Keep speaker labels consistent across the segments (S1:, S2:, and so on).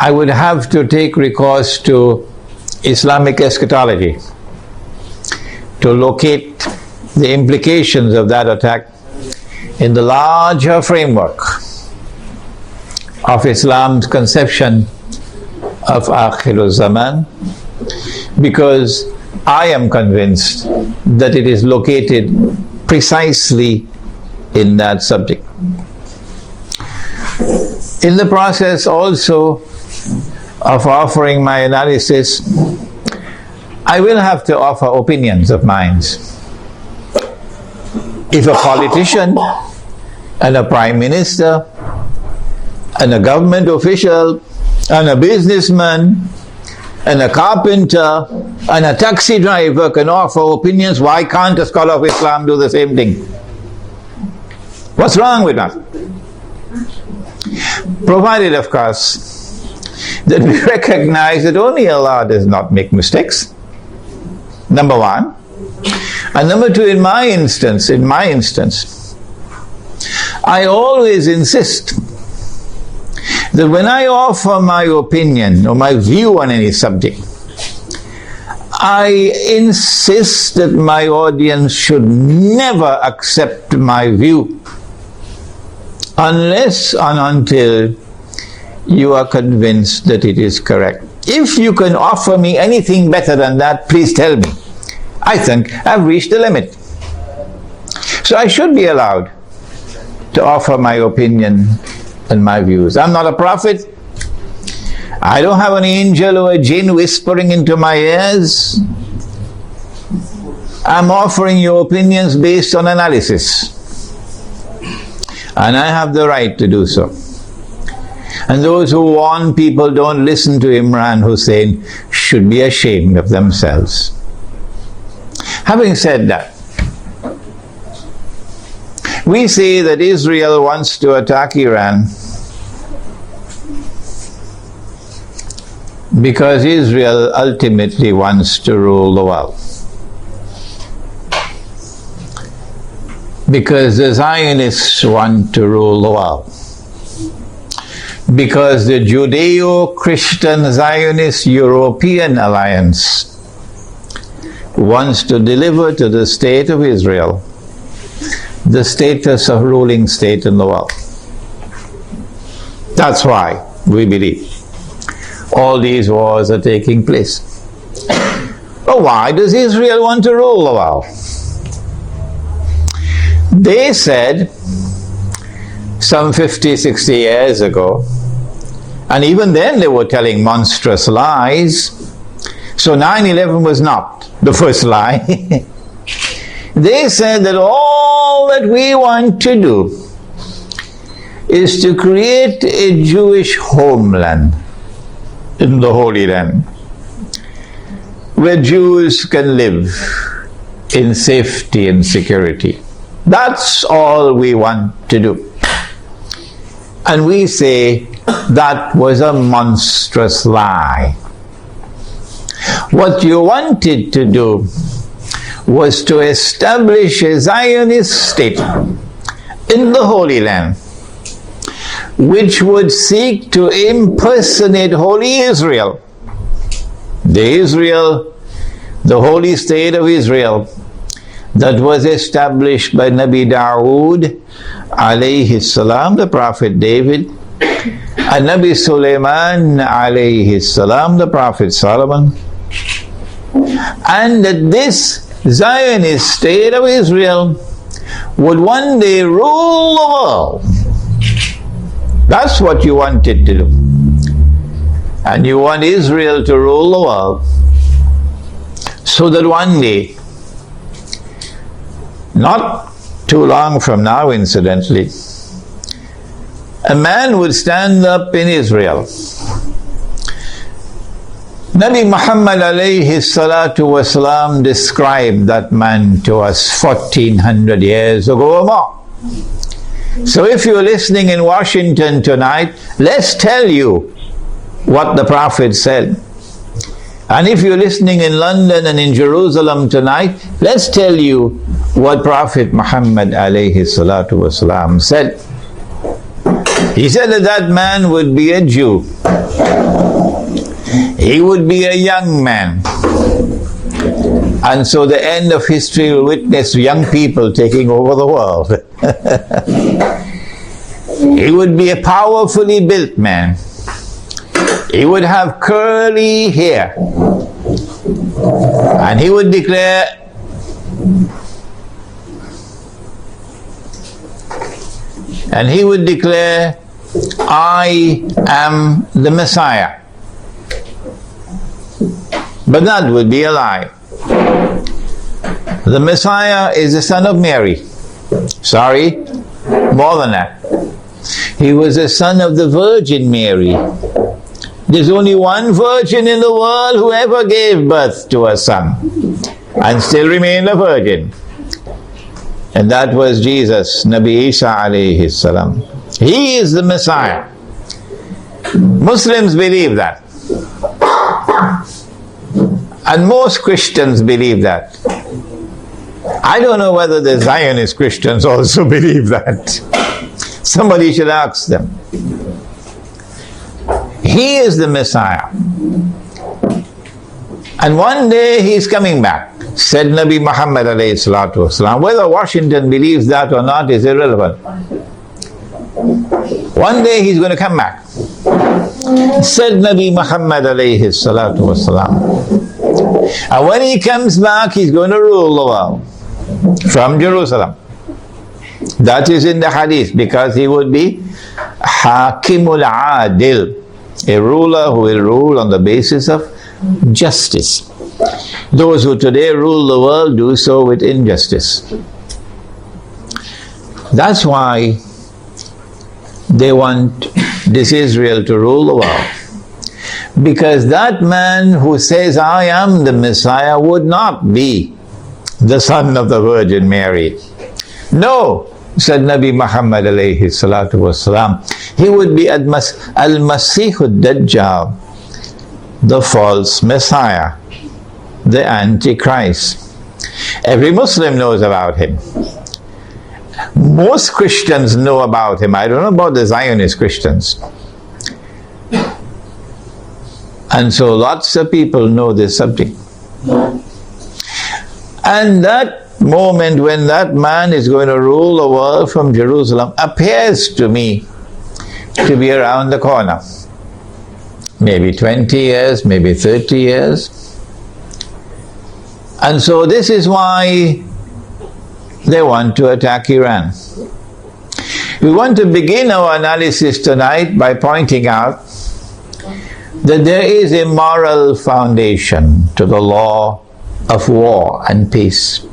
S1: I would have to take recourse to Islamic eschatology to locate the implications of that attack in the larger framework of Islam's conception of Akhirul Zaman, because I am convinced that it is located precisely in that subject. In the process also of offering my analysis, I will have to offer opinions of mine. If a politician and a prime minister and a government official and a businessman and a carpenter and a taxi driver can offer opinions, why can't a scholar of Islam do the same thing? What's wrong with that? Provided, of course, that we recognize that only Allah does not make mistakes. Number one. And number two, in my instance, I always insist that when I offer my opinion or my view on any subject, I insist that my audience should never accept my view unless and until you are convinced that it is correct. If you can offer me anything better than that, please tell me. I think I've reached the limit. So I should be allowed to offer my opinion and my views. I'm not a prophet. I don't have an angel or a jinn whispering into my ears. I'm offering you opinions based on analysis. And I have the right to do so. And those who warn people don't listen to Imran Hosein should be ashamed of themselves. Having said that, we say that Israel wants to attack Iran because Israel ultimately wants to rule the world. Because the Zionists want to rule the world. Because the Judeo-Christian Zionist European Alliance wants to deliver to the state of Israel the status of ruling state in the world. That's why we believe all these wars are taking place. But why does Israel want to rule the world? They said some 50, 60 years ago, and even then they were telling monstrous lies. So 9/11 was not the first lie. They said that all that we want to do is to create a Jewish homeland in the Holy Land where Jews can live in safety and security. That's all we want to do. And we say that was a monstrous lie. What you wanted to do was to establish a Zionist state in the Holy Land, which would seek to impersonate Holy Israel, the holy state of Israel, that was established by Nabi Dawood alayhi salam, the Prophet David, and Nabi Sulaiman alayhi salam, the Prophet Solomon, and that this Zionist state of Israel would one day rule the world. That's what you wanted to do. And you want Israel to rule the world so that one day, not too long from now incidentally, a man would stand up in Israel. Nabi Muhammad alayhi salatu wasalam described that man to us 1400 years ago or more. So if you're listening in Washington tonight, let's tell you what the Prophet said. And if you're listening in London and in Jerusalem tonight, let's tell you what Prophet Muhammad alayhi salatu wasalam said. He said that that man would be a Jew He would be a young man. And so the end of history will witness young people taking over the world. He would be a powerfully built man. He would have curly hair. And he would declare, I am the Messiah. But that would be a lie. The Messiah is the son of Mary. Sorry, more than that. He was the son of the Virgin Mary. There's only one virgin in the world who ever gave birth to a son and still remained a virgin. And that was Jesus, Nabi Isa alayhi salam. He is the Messiah. Muslims believe that. And most Christians believe that. I don't know whether the Zionist Christians also believe that. Somebody should ask them. He is the Messiah. And one day he's coming back, said Nabi Muhammad alayhi salatu wasalam. Whether Washington believes that or not is irrelevant. One day he's going to come back, said Nabi Muhammad alayhi salatu wasalam. And when he comes back, he's going to rule the world from Jerusalem. That is in the hadith, because he would be Hakimul Adil, a ruler who will rule on the basis of justice. Those who today rule the world do so with injustice. That's why they want this Israel to rule the world. Because that man who says, I am the Messiah, would not be the son of the Virgin Mary. No, said Nabi Muhammad alayhi salatu wasalam, he would be al-Masih al-Dajjal, the false Messiah, the Antichrist. Every Muslim knows about him. Most Christians know about him. I don't know about the Zionist Christians. And so lots of people know this subject. And that moment when that man is going to rule the world from Jerusalem appears to me to be around the corner. Maybe 20 years, maybe 30 years. And so this is why they want to attack Iran. We want to begin our analysis tonight by pointing out that there is a moral foundation to the law of war and peace.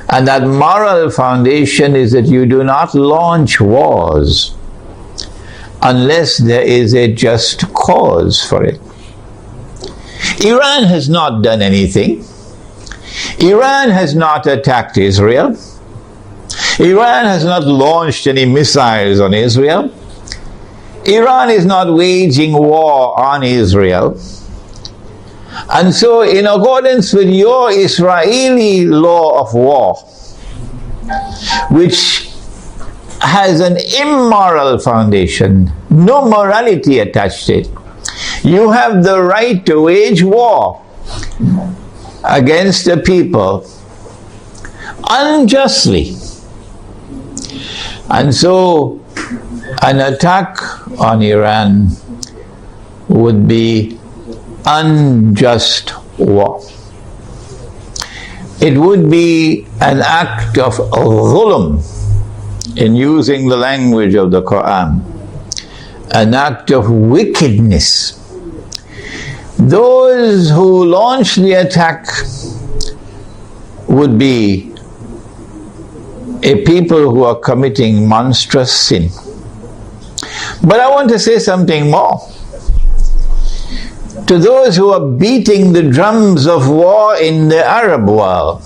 S1: And that moral foundation is that you do not launch wars unless there is a just cause for it. Iran has not done anything. Iran has not attacked Israel. Iran has not launched any missiles on Israel. Iran is not waging war on Israel. And so, in accordance with your Israeli law of war, which has an immoral foundation, no morality attached to it, you have the right to wage war against the people unjustly. And so, an attack on Iran would be unjust war. It would be an act of dhulm, in using the language of the Qur'an, an act of wickedness. Those who launch the attack would be a people who are committing monstrous sin. But I want to say something more. To those who are beating the drums of war in the Arab world,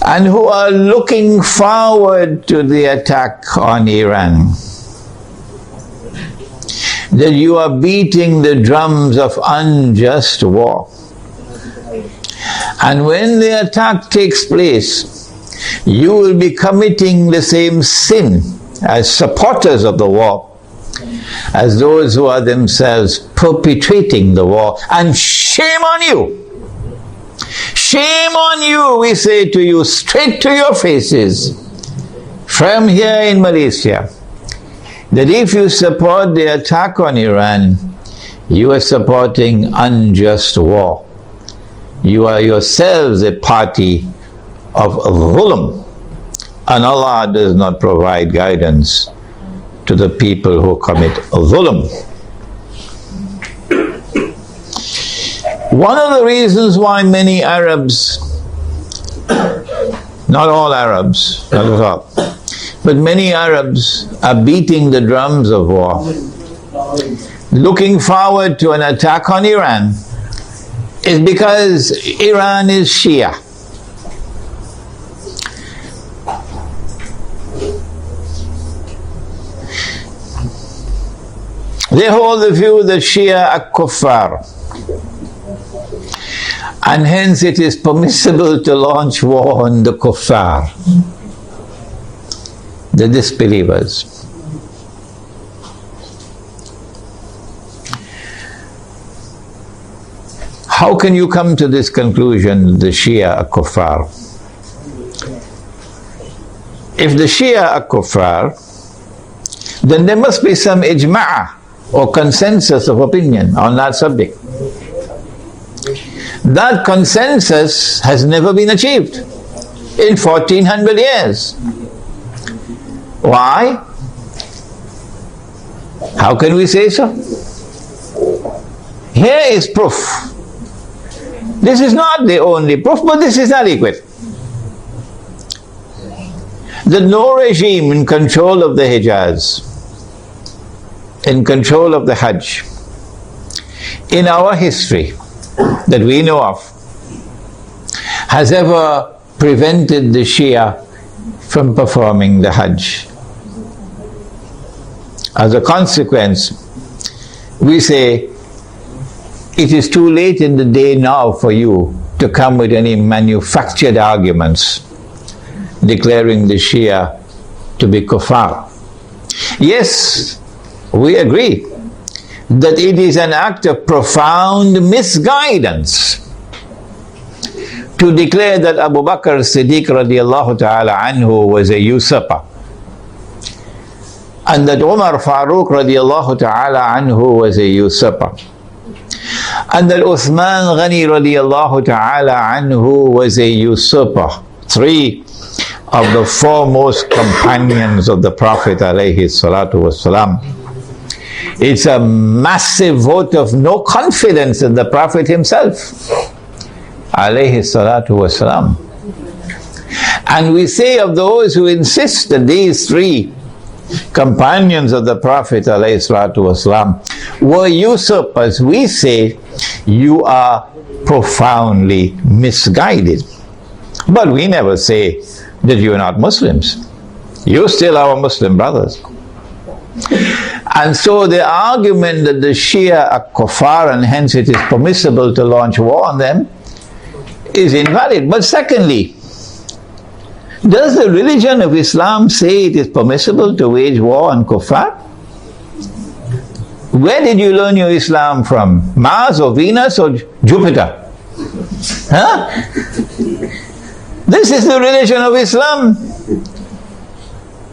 S1: and who are looking forward to the attack on Iran, that you are beating the drums of unjust war. And when the attack takes place, you will be committing the same sin as supporters of the war, as those who are themselves perpetrating the war. And shame on you! Shame on you, we say to you, straight to your faces, from here in Malaysia, that if you support the attack on Iran, you are supporting unjust war. You are yourselves a party of dhulm, and Allah does not provide guidance to the people who commit dhulm. One of the reasons why many Arabs, not all Arabs, not at all, but many Arabs are beating the drums of war, looking forward to an attack on Iran, is because Iran is Shia. They hold the view that Shia are kuffar, and hence it is permissible to launch war on the kuffar, the disbelievers. How can you come to this conclusion, the Shia are kuffar? If the Shia are kuffar, then there must be some ijma' or consensus of opinion on that subject. That consensus has never been achieved in 1400 years. Why? How can we say so? Here is proof. This is not the only proof, but this is adequate. That no regime in control of the Hijaz, in control of the Hajj, in our history that we know of, has ever prevented the Shia from performing the Hajj. As a consequence, we say, it is too late in the day now for you to come with any manufactured arguments declaring the Shia to be kuffar. Yes, we agree that it is an act of profound misguidance to declare that Abu Bakr Siddiq radiallahu ta'ala anhu was a usurper, and that Umar Farooq radiallahu ta'ala anhu was a usurper, and that Uthman Ghani radiallahu ta'ala anhu was a usurper. Three of the foremost companions of the Prophet alayhi salatu wasalam. It's a massive vote of no confidence in the Prophet himself alayhi salatu wasalam. And we say of those who insist that these three companions of the Prophet alayhi salatu wasalam were usurpers, we say you are profoundly misguided. But we never say that you are not Muslims. You still are our Muslim brothers. And so the argument that the Shia are kuffar and hence it is permissible to launch war on them is invalid. But secondly, does the religion of Islam say it is permissible to wage war on kuffar? Where did you learn your Islam from? Mars or Venus or Jupiter? Huh? This is the religion of Islam.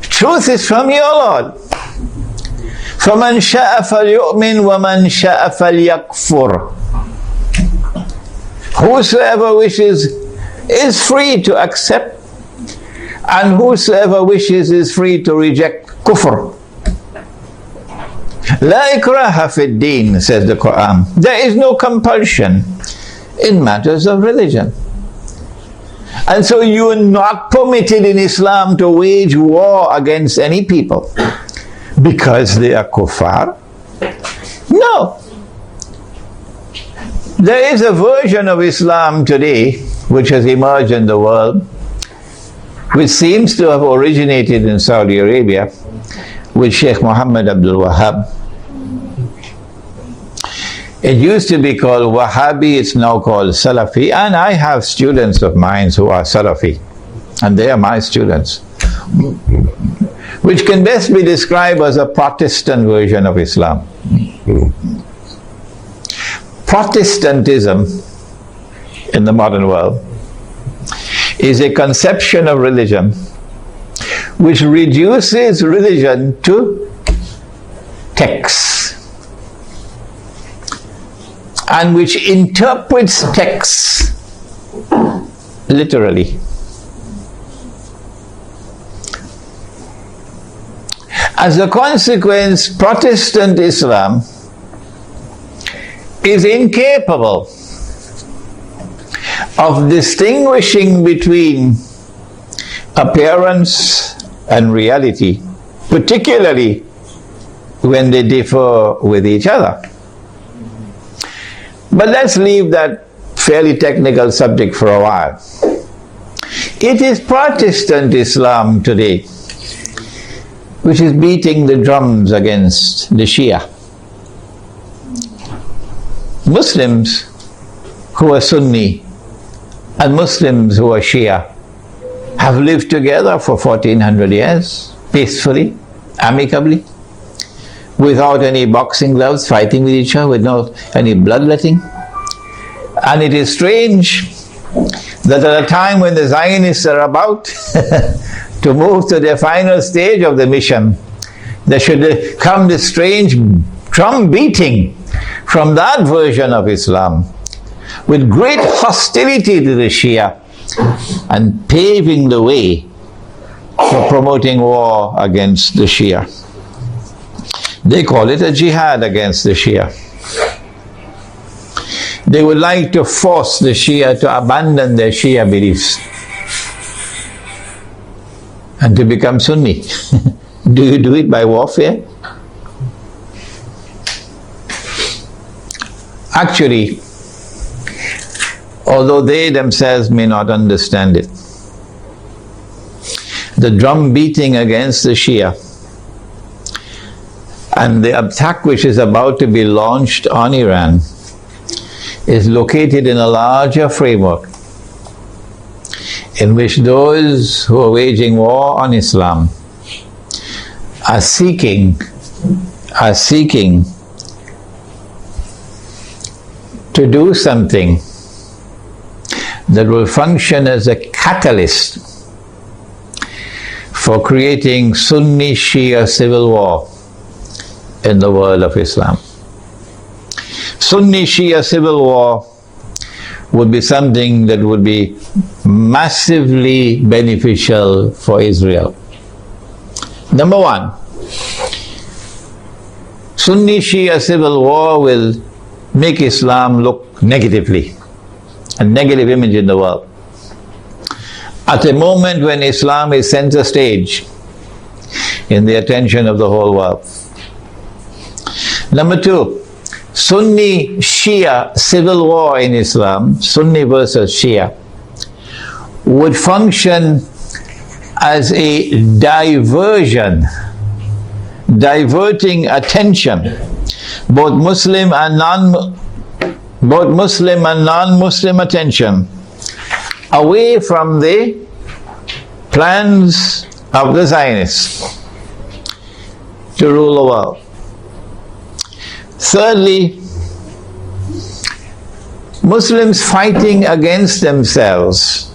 S1: Truth is from your Lord. فَمَنْ شَاءَ فَلْيُؤْمِنْ وَمَنْ شَاءَ فَلْيَكْفُرْ. Whosoever wishes is free to accept, and whosoever wishes is free to reject kufr. La ikraha fid din, says the Qur'an. There is no compulsion in matters of religion. And so you are not permitted in Islam to wage war against any people because they are kuffar. No. There is a version of Islam today which has emerged in the world, which seems to have originated in Saudi Arabia with Sheikh Muhammad Abdul Wahhab. It used to be called Wahhabi, it's now called Salafi, and I have students of mine who are Salafi, and they are my students. which can best be described as a Protestant version of Islam. Protestantism in the modern world is a conception of religion which reduces religion to texts and which interprets texts literally. As a consequence, Protestant Islam is incapable of distinguishing between appearance and reality, particularly when they differ with each other. But let's leave that fairly technical subject for a while. It is Protestant Islam today which is beating the drums against the Shia. Muslims who are Sunni and Muslims who are Shia have lived together for 1400 years, peacefully, amicably, without any boxing gloves, fighting with each other, without any bloodletting. And it is strange that at a time when the Zionists are about to move to their final stage of the mission, there should come this strange drum beating from that version of Islam with great hostility to the Shia and paving the way for promoting war against the Shia. They call it a jihad against the Shia. They would like to force the Shia to abandon their Shia beliefs and to become Sunni. Do you do it by warfare? Actually, although they themselves may not understand it, the drum beating against the Shia and the attack which is about to be launched on Iran is located in a larger framework in which those who are waging war on Islam are seeking to do something that will function as a catalyst for creating Sunni-Shia civil war in the world of Islam. Sunni-Shia civil war would be something that would be massively beneficial for Israel. Number one, Sunni-Shia civil war will make Islam look negatively, a negative image in the world. At a moment when Islam is center stage in the attention of the whole world. Number two, Sunni-Shia civil war in Islam, Sunni versus Shia, would function as a diversion, diverting attention, both Muslim and non-Muslim attention, away from the plans of the Zionists to rule the world. Thirdly, Muslims fighting against themselves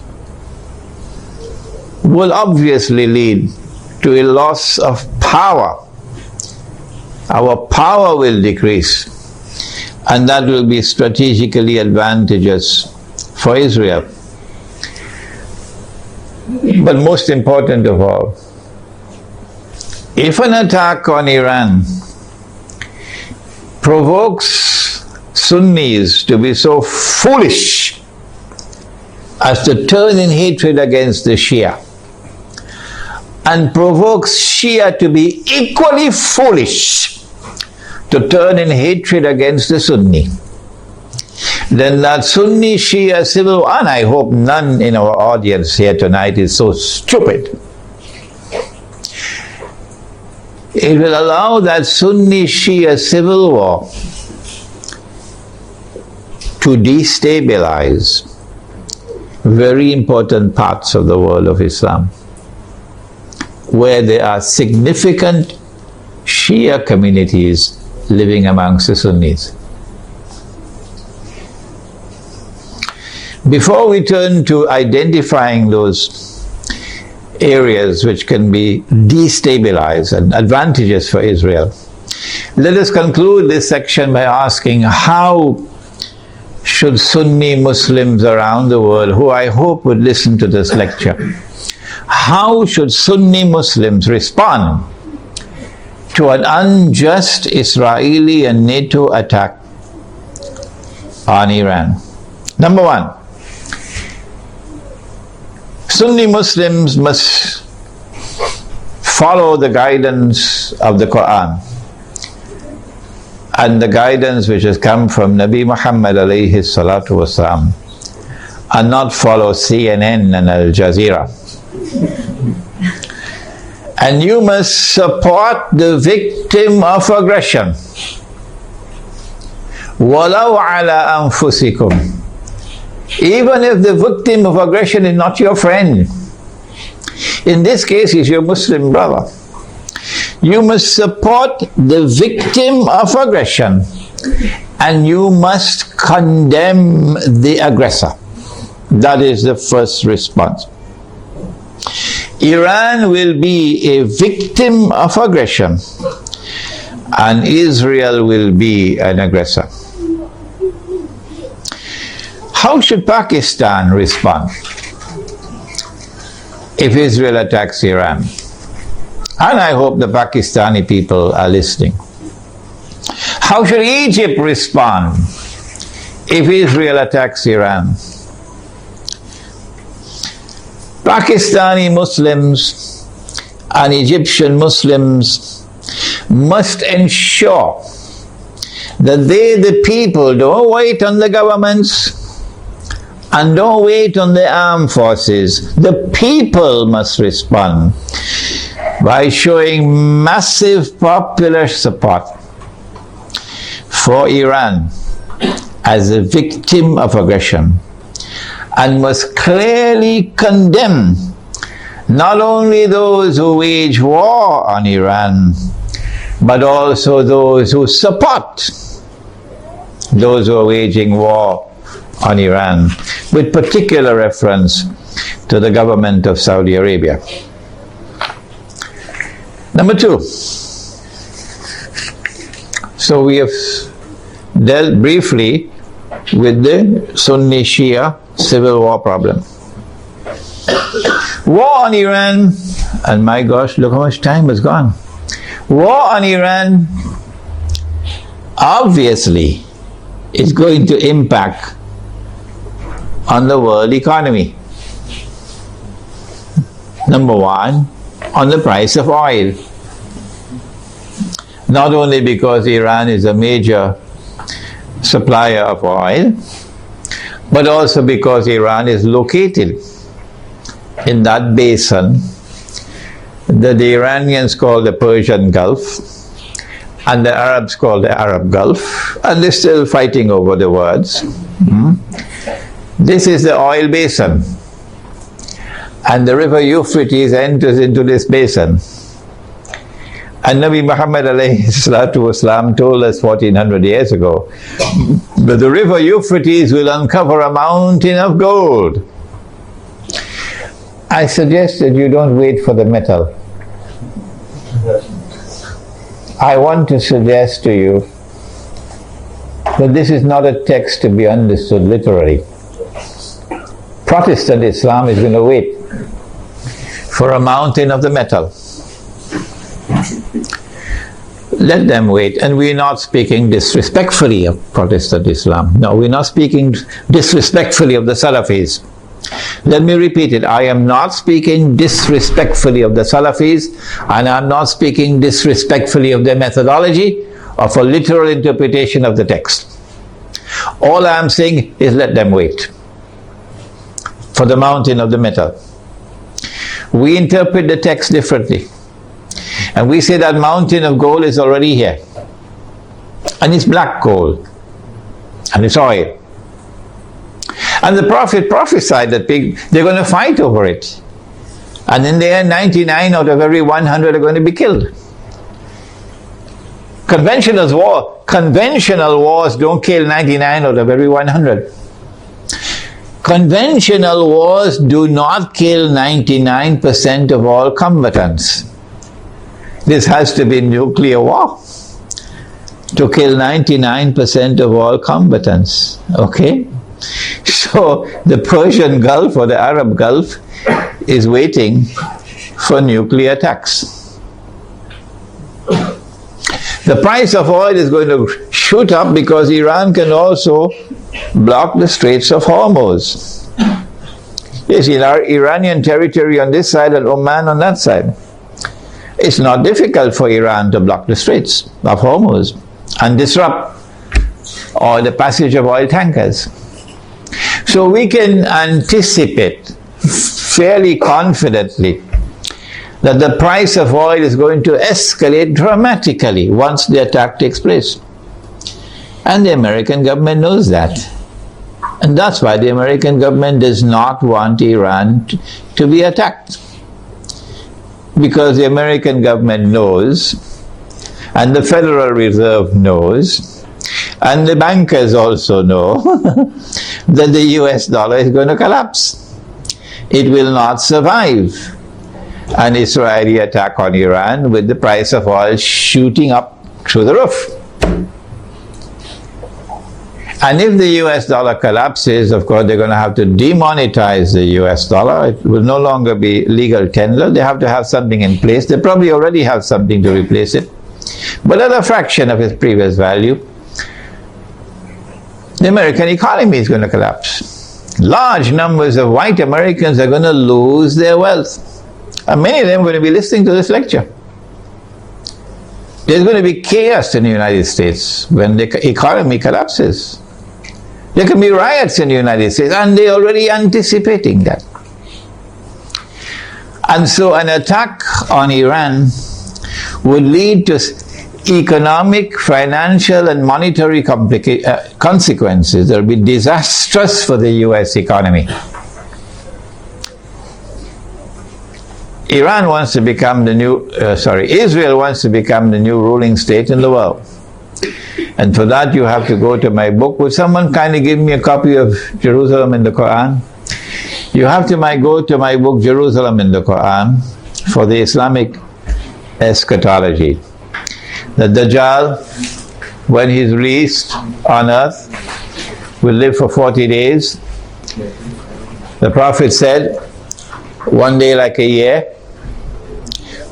S1: will obviously lead to a loss of power. Our power will decrease, and that will be strategically advantageous for Israel. But most important of all, if an attack on Iran provokes Sunnis to be so foolish as to turn in hatred against the Shia, and provokes Shia to be equally foolish to turn in hatred against the Sunni, then that Sunni-Shia civil war, and I hope none in our audience here tonight is so stupid, it will allow that Sunni-Shia civil war to destabilize very important parts of the world of Islam. where there are significant Shia communities living amongst the Sunnis. Before we turn to identifying those areas which can be destabilized and advantageous for Israel, let us conclude this section by asking, how should Sunni Muslims around the world, who I hope would listen to this lecture, how should Sunni Muslims respond to an unjust Israeli and NATO attack on Iran? Number one, Sunni Muslims must follow the guidance of the Qur'an and the guidance which has come from Nabi Muhammad alayhi salatu wasalam, and not follow CNN and Al Jazeera. And you must support the victim of aggression. وَلَوْ عَلَىٰ أَنفُسِكُمْ. Even if the victim of aggression is not your friend. In this case, he's your Muslim brother. You must support the victim of aggression, and you must condemn the aggressor. That is the first response. Iran will be a victim of aggression, and Israel will be an aggressor. How should Pakistan respond if Israel attacks Iran? And I hope the Pakistani people are listening. How should Egypt respond if Israel attacks Iran? Pakistani Muslims and Egyptian Muslims must ensure that they, the people, don't wait on the governments and don't wait on the armed forces. The people must respond by showing massive popular support for Iran as a victim of aggression, and must clearly condemn not only those who wage war on Iran, but also those who support those who are waging war on Iran, with particular reference to the government of Saudi Arabia. Number two, so we have dealt briefly with the Sunni Shia civil war problem. War on Iran, and my gosh, look how much time has gone. War on Iran obviously is going to impact on the world economy. Number one, on the price of oil. Not only because Iran is a major supplier of oil, but also because Iran is located in that basin that the Iranians call the Persian Gulf and the Arabs call the Arab Gulf, and they're still fighting over the words. This is the oil basin, and the river Euphrates enters into this basin. And Nabi Muhammad alayhi salatu wasalam told us 1400 years ago that the river Euphrates will uncover a mountain of gold. I suggest that you don't wait for the metal. I want to suggest to you that this is not a text to be understood literally. Protestant Islam is going to wait for a mountain of the metal. Let them wait. And we're not speaking disrespectfully of Protestant Islam. No, we're not speaking disrespectfully of the Salafis. Let me repeat it. I am not speaking disrespectfully of the Salafis, and I'm not speaking disrespectfully of their methodology or for literal interpretation of the text. All I'm saying is let them wait for the mountain of the metal. We interpret the text differently. And we say that mountain of gold is already here. And it's black gold. And it's oil. And the Prophet prophesied that they're going to fight over it. And in the end, 99 out of every 100 are going to be killed. Conventional wars don't kill 99 out of every 100. Conventional wars do not kill 99% of all combatants. This has to be nuclear war to kill 99% of all combatants. Okay? So the Persian Gulf or the Arab Gulf is waiting for nuclear attacks. The price of oil is going to shoot up because Iran can also block the Straits of Hormuz. Yes, Iranian territory on this side and Oman on that side. It's not difficult for Iran to block the Straits of Hormuz and disrupt the passage of oil tankers. So we can anticipate fairly confidently that the price of oil is going to escalate dramatically once the attack takes place. And the American government knows that. And that's why the American government does not want Iran to be attacked. Because the American government knows, and the Federal Reserve knows, and the bankers also know that the US dollar is going to collapse. It will not survive an Israeli attack on Iran with the price of oil shooting up through the roof. And if the US dollar collapses, of course, they're going to have to demonetize the US dollar. It will no longer be legal tender. They have to have something in place. They probably already have something to replace it, but at a fraction of its previous value. The American economy is going to collapse. Large numbers of white Americans are going to lose their wealth. And many of them are going to be listening to this lecture. There's going to be chaos in the United States when the economy collapses. There can be riots in the United States, and they're already anticipating that. And so an attack on Iran would lead to economic, financial, and monetary consequences that will be disastrous for the US economy. Israel wants to become the new ruling state in the world. And for that you have to go to my book. Would someone kindly give me a copy of Jerusalem in the Qur'an? You have to go to my book Jerusalem in the Qur'an for the Islamic eschatology. The Dajjal, when he's released on earth, will live for 40 days. The Prophet said, one day like a year,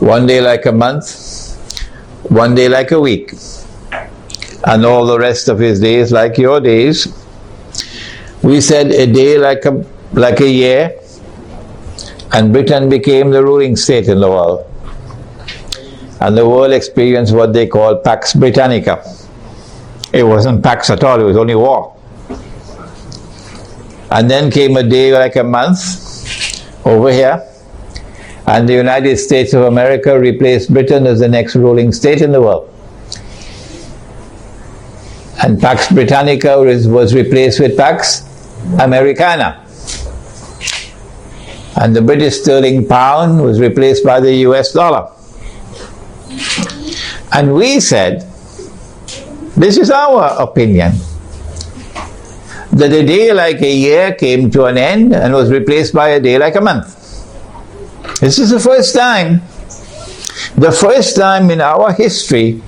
S1: one day like a month, one day like a week, and all the rest of his days like your days. We said a day like a year, and Britain became the ruling state in the world. And the world experienced what they call Pax Britannica. It wasn't Pax at all, it was only war. And then came a day like a month over here, and the United States of America replaced Britain as the next ruling state in the world. And Pax Britannica was replaced with Pax Americana. And the British sterling pound was replaced by the US dollar. And we said, this is our opinion, that a day like a year came to an end and was replaced by a day like a month. This is the first time in our history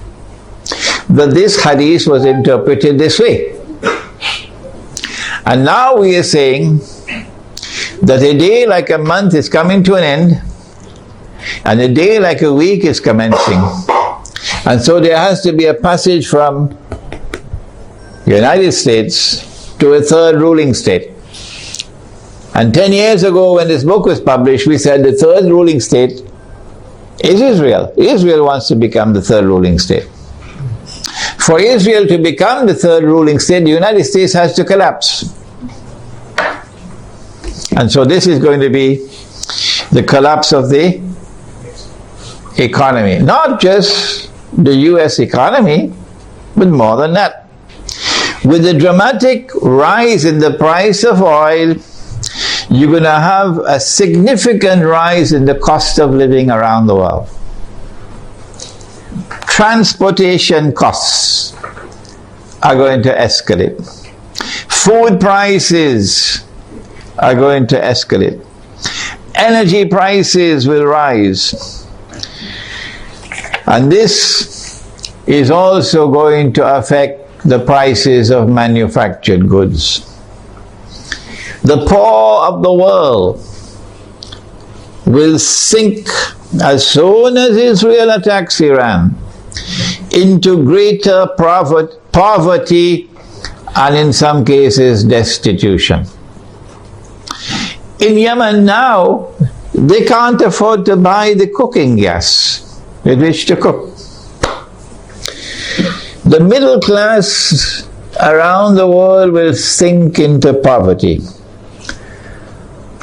S1: that this hadith was interpreted this way. And now we are saying that a day like a month is coming to an end and a day like a week is commencing. And so there has to be a passage from the United States to a third ruling state. And 10 years ago when this book was published, we said the third ruling state is Israel. Israel wants to become the third ruling state. For Israel to become the third ruling state, the United States has to collapse. And so this is going to be the collapse of the economy. Not just the US economy, but more than that. With the dramatic rise in the price of oil, you're going to have a significant rise in the cost of living around the world. Transportation costs are going to escalate. Food prices are going to escalate. Energy prices will rise. And this is also going to affect the prices of manufactured goods. The poor of the world will sink as soon as Israel attacks Iran into greater poverty and in some cases destitution. In Yemen now, they can't afford to buy the cooking gas with which to cook. The middle class around the world will sink into poverty.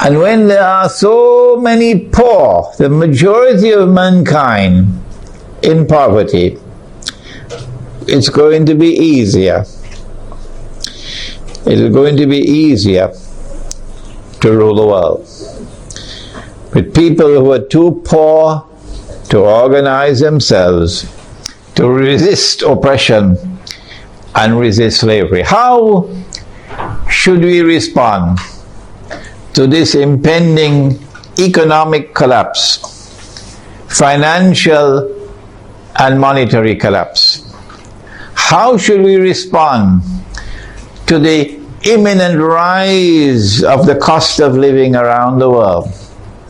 S1: And when there are so many poor, the majority of mankind in poverty, it's going to be easier. It's going to be easier to rule the world. With people who are too poor to organize themselves, to resist oppression and resist slavery. How should we respond to this impending economic collapse, financial and monetary collapse? How should we respond to the imminent rise of the cost of living around the world?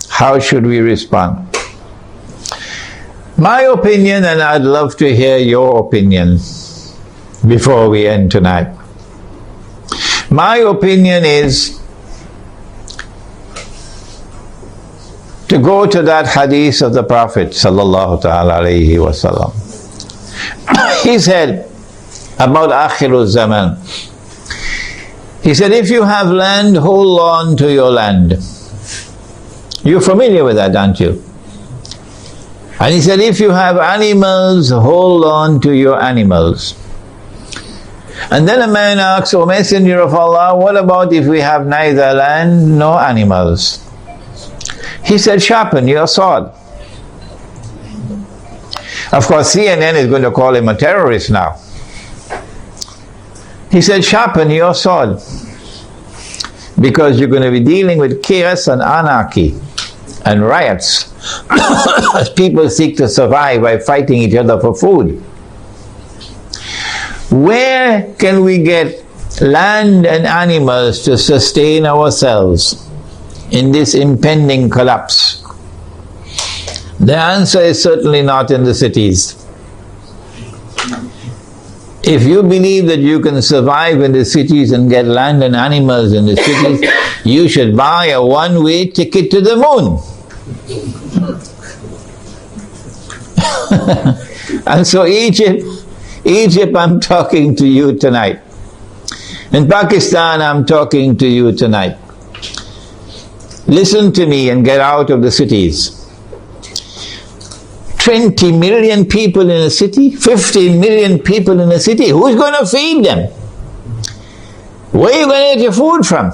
S1: How should we respond? My opinion, and I'd love to hear your opinion before we end tonight. My opinion is to go to that hadith of the Prophet sallallahu ta'ala alayhi wasallam. He said about Akhirul Zaman, he said, if you have land, hold on to your land. You're familiar with that, aren't you? And he said, if you have animals, hold on to your animals. And then a man asks, O Messenger of Allah, what about if we have neither land nor animals? He said, sharpen your sword. Of course, CNN is going to call him a terrorist now. He said, sharpen your sword. Because you're going to be dealing with chaos and anarchy and riots as people seek to survive by fighting each other for food. Where can we get land and animals to sustain ourselves in this impending collapse? The answer is certainly not in the cities. If you believe that you can survive in the cities and get land and animals in the cities, you should buy a one-way ticket to the moon. And so Egypt, I'm talking to you tonight. In Pakistan, I'm talking to you tonight. Listen to me and get out of the cities. 20 million people in a city, 15 million people in a city. Who's going to feed them? Where are you going to get your food from?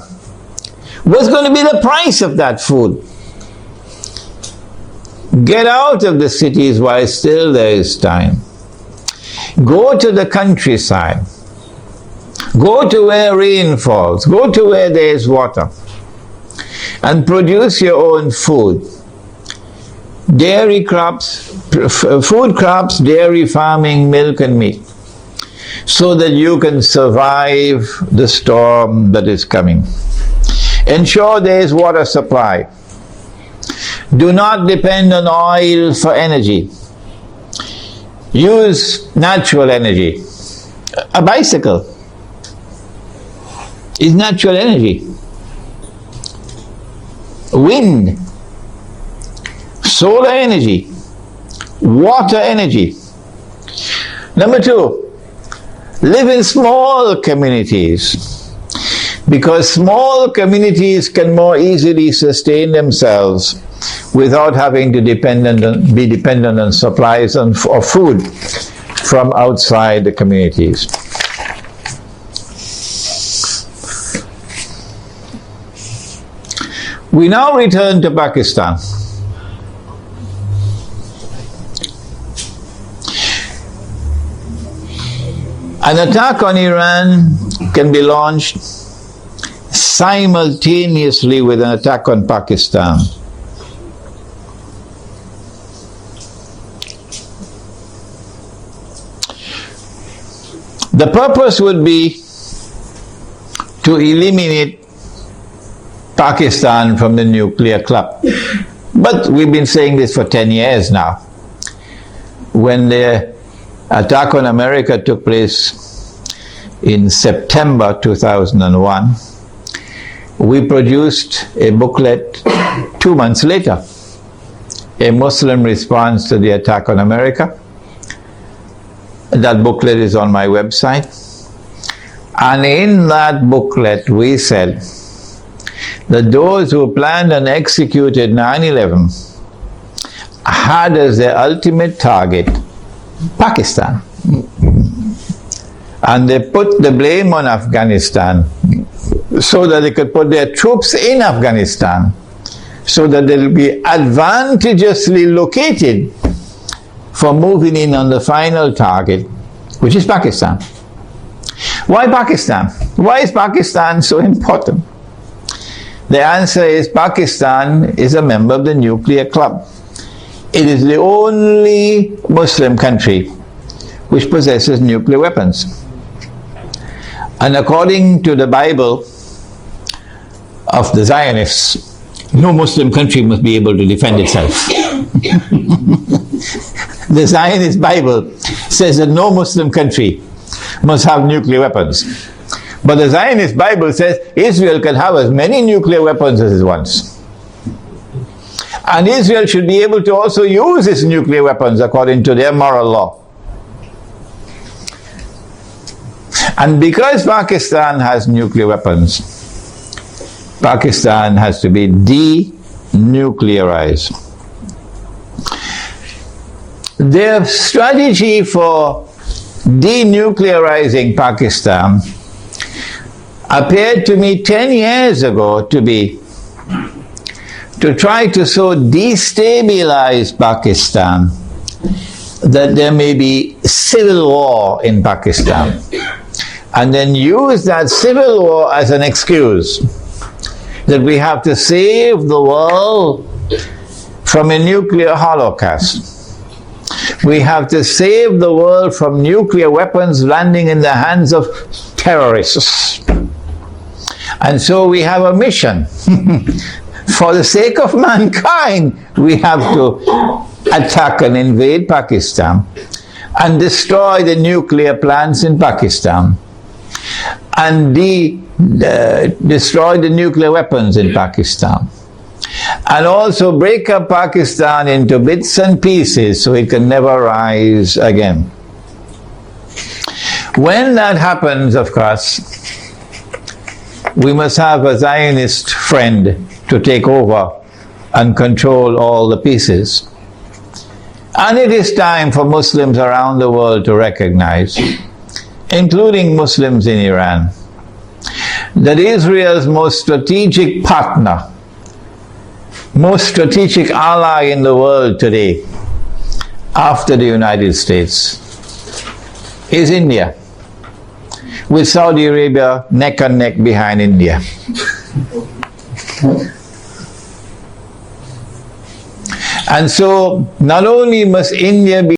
S1: What's going to be the price of that food? Get out of the cities while still there is time. Go to the countryside. Go to where rain falls. Go to where there is water. And produce your own food. Dairy crops, food crops, dairy farming, milk and meat, so that you can survive the storm that is coming. Ensure there is water supply. Do not depend on oil for energy. Use natural energy. A bicycle is natural energy. Wind, solar energy, water energy. Number 2, live in small communities, because small communities can more easily sustain themselves without having to be dependent on supplies of food from outside the communities. We now return to Pakistan. An attack on Iran can be launched simultaneously with an attack on Pakistan. The purpose would be to eliminate Pakistan from the nuclear club. But we've been saying this for 10 years now. When the attack on America took place in September 2001, we produced a booklet 2 months later, a Muslim response to the attack on America. That booklet is on my website. And in that booklet we said that those who planned and executed 9/11 had as their ultimate target Pakistan. And they put the blame on Afghanistan so that they could put their troops in Afghanistan so that they'll be advantageously located for moving in on the final target, which is Pakistan. Why Pakistan? Why is Pakistan so important? The answer is Pakistan is a member of the nuclear club. It is the only Muslim country which possesses nuclear weapons. And according to the Bible of the Zionists, no Muslim country must be able to defend itself. The Zionist Bible says that no Muslim country must have nuclear weapons. But the Zionist Bible says Israel can have as many nuclear weapons as it wants. And Israel should be able to also use its nuclear weapons according to their moral law. And because Pakistan has nuclear weapons, Pakistan has to be denuclearized. Their strategy for denuclearizing Pakistan appeared to me 10 years ago to be to try to so destabilize Pakistan that there may be civil war in Pakistan, and then use that civil war as an excuse that we have to save the world from a nuclear holocaust. We have to save the world from nuclear weapons landing in the hands of terrorists. And so we have a mission. For the sake of mankind, we have to attack and invade Pakistan and destroy the nuclear plants in Pakistan and destroy the nuclear weapons in Pakistan, and also break up Pakistan into bits and pieces so it can never rise again. When that happens, of course, we must have a Zionist friend to take over and control all the pieces. And it is time for Muslims around the world to recognize, including Muslims in Iran, that Israel's most strategic partner, most strategic ally in the world today, after the United States, is India, with Saudi Arabia neck and neck behind India. And so, not only must India be